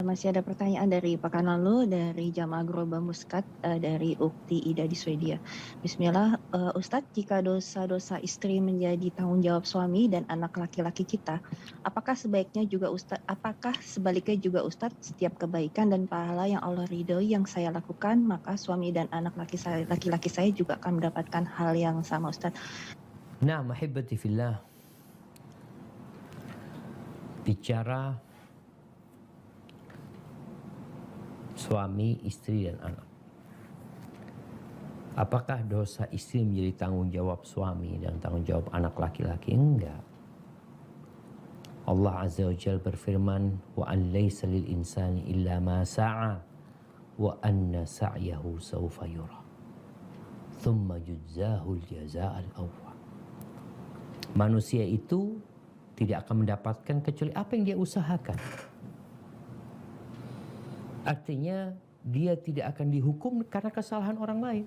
masih ada pertanyaan dari pekan lalu dari Jamaah Groba Muskat dari Ukti Ida di Swedia. Bismillah, Ustadz, jika dosa-dosa istri menjadi tanggung jawab suami dan anak laki-laki kita, apakah sebaliknya juga Ustadz, setiap kebaikan dan pahala yang Allah ridhoi yang saya lakukan, maka suami dan anak laki-laki saya juga akan mendapatkan hal yang sama, Ustadz? Nah, mahibati fillah, bicara suami, istri, dan anak. Apakah dosa istri menjadi tanggung jawab suami dan tanggung jawab anak laki-laki? Enggak. Allah Azza wa Jalla berfirman, wa an laysa lil insani illa ma sa'a wa anna sa'yahu sawfa yura thumma yujzahu al-jazaa al-awfa. Manusia itu tidak akan mendapatkan kecuali apa yang dia usahakan. Artinya dia tidak akan dihukum karena kesalahan orang lain,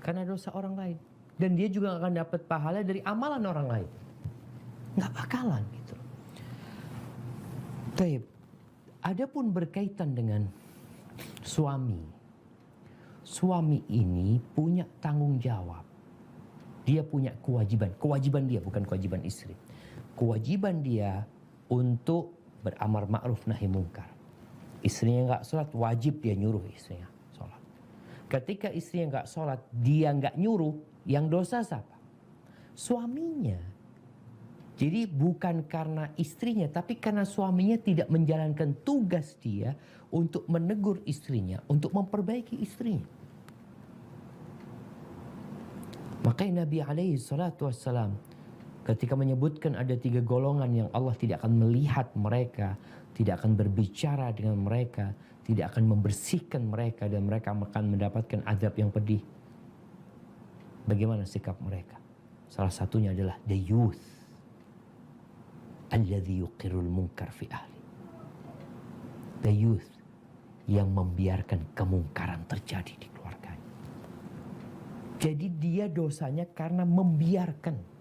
karena dosa orang lain, dan dia juga akan dapat pahala dari amalan orang lain. Nggak bakalan gitu. Baik. Adapun berkaitan dengan suami, suami ini punya tanggung jawab. Dia punya kewajiban dia, bukan kewajiban istri. Kewajiban dia untuk beramar ma'ruf nahi mungkar. Istrinya nggak sholat, wajib dia nyuruh istrinya sholat. Ketika istrinya nggak sholat, dia nggak nyuruh, yang dosa siapa? Suaminya. Jadi bukan karena istrinya, tapi karena suaminya tidak menjalankan tugas dia untuk menegur istrinya, untuk memperbaiki istrinya. Makanya Nabi alaihi salatu wassalam ketika menyebutkan ada 3 golongan yang Allah tidak akan melihat mereka, tidak akan berbicara dengan mereka, tidak akan membersihkan mereka, dan mereka akan mendapatkan azab yang pedih. Bagaimana sikap mereka? Salah satunya adalah the youth alladhi yuqirul munkar fi ahli. The youth yang membiarkan kemungkaran terjadi di keluarganya. Jadi dia dosanya karena membiarkan.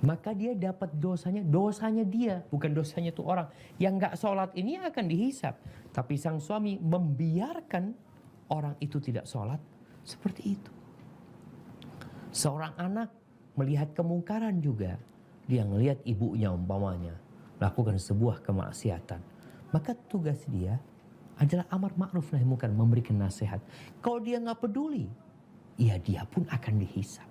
Maka dia dapat dosanya dia, bukan dosanya tuh orang. Yang nggak sholat ini akan dihisap. Tapi sang suami membiarkan orang itu tidak sholat, seperti itu. Seorang anak melihat kemungkaran juga. Dia melihat ibunya umpamanya lakukan sebuah kemaksiatan. Maka tugas dia adalah amar ma'ruf nahi munkar, memberikan nasihat. Kalau dia nggak peduli, ya dia pun akan dihisap.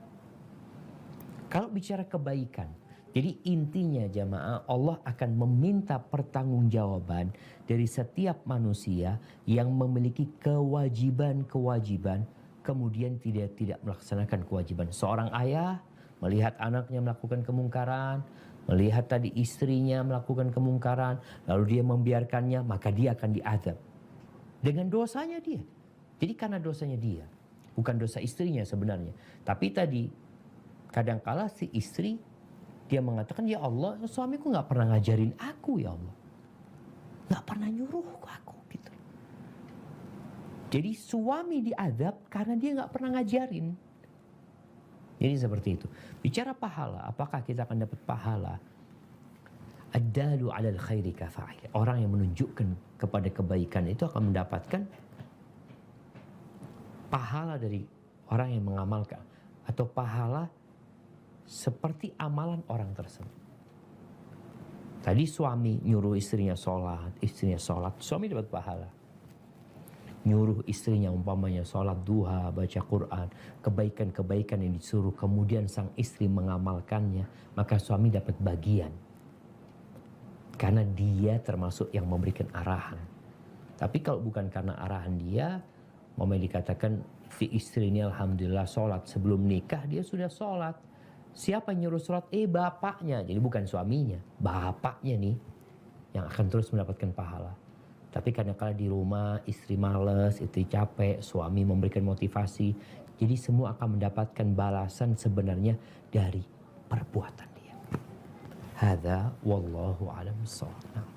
Kalau bicara kebaikan, jadi intinya jamaah, Allah akan meminta pertanggungjawaban dari setiap manusia yang memiliki kewajiban-kewajiban, kemudian tidak melaksanakan kewajiban. Seorang ayah melihat anaknya melakukan kemungkaran, melihat tadi istrinya melakukan kemungkaran, lalu dia membiarkannya, maka dia akan diazab dengan dosanya dia. Jadi karena dosanya dia, bukan dosa istrinya sebenarnya. Tapi tadi kadangkala si istri dia mengatakan, ya Allah, suamiku nggak pernah ngajarin aku, ya Allah, nggak pernah nyuruh aku gitu. Jadi suami diazab karena dia nggak pernah ngajarin. Jadi seperti itu. Bicara pahala, apakah kita akan dapat pahala? Ad-dalu 'alal khairi kafa'il. Orang yang menunjukkan kepada kebaikan itu akan mendapatkan pahala dari orang yang mengamalkan, atau pahala seperti amalan orang tersebut. Tadi suami nyuruh istrinya sholat, suami dapat pahala. Nyuruh istrinya umpamanya sholat duha, baca Quran, kebaikan-kebaikan yang disuruh, kemudian sang istri mengamalkannya, maka suami dapat bagian. Karena dia termasuk yang memberikan arahan. Tapi kalau bukan karena arahan dia, dikatakan si istri ini alhamdulillah sholat, sebelum nikah dia sudah sholat. Siapa yang nyuruh sholat? Bapaknya. Jadi bukan suaminya, bapaknya nih yang akan terus mendapatkan pahala. Tapi kadang-kadang di rumah istri males, istri capek, suami memberikan motivasi. Jadi semua akan mendapatkan balasan sebenarnya dari perbuatan dia. Hadza wallahu a'lam bissawab.